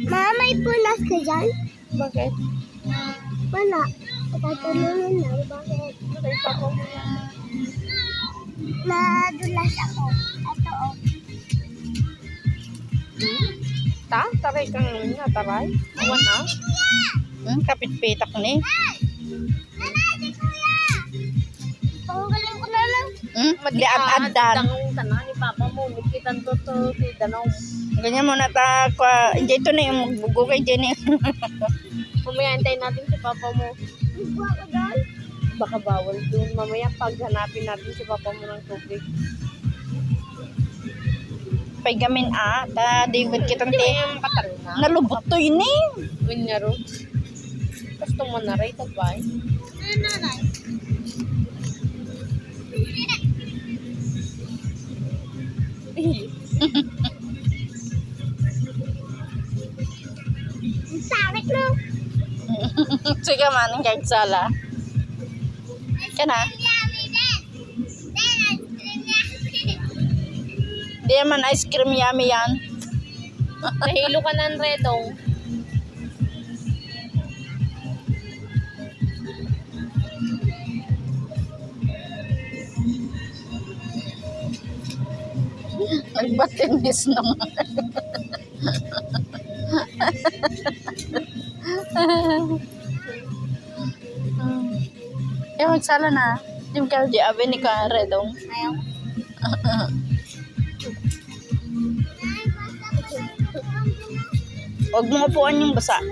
Ma, may punas ka dyan? Bakit? Wala. Tatanungin lang, bakit? Bakit pa po? Nadulas ako. Ito, oh. Taray kang nataray? Awan na? Kapit-pitak ni. Nanay, kuya! Panggaling ko na lang. Mag-aad-adan. Tanong tanong ni Papa mo, bukitan to si Danong. Ganyan mo na ta, hindi ito na yung magbugugay dyan eh. Mamaya antayin natin si Papa mo. Buwa ka doon? Baka bawal doon. Mamaya paghanapin natin si Papa mo ng tubig. Paigamin David kitang Hindi te. mo yung katal na. Nalubot to yun eh. Kunyaro. Gusto mo na rin, tabay. Nanay. Ang sakit mo. Sige man, ang kagsala. Kana? Yummy din. Then, ice cream yummy. Di naman ice cream yummy yan. Nahilo ka ng redong. Nagbatinis naman. Magsala na. Di mo kayo di abe ni ka redong. Ayaw. Huwag mo upuan yung basa.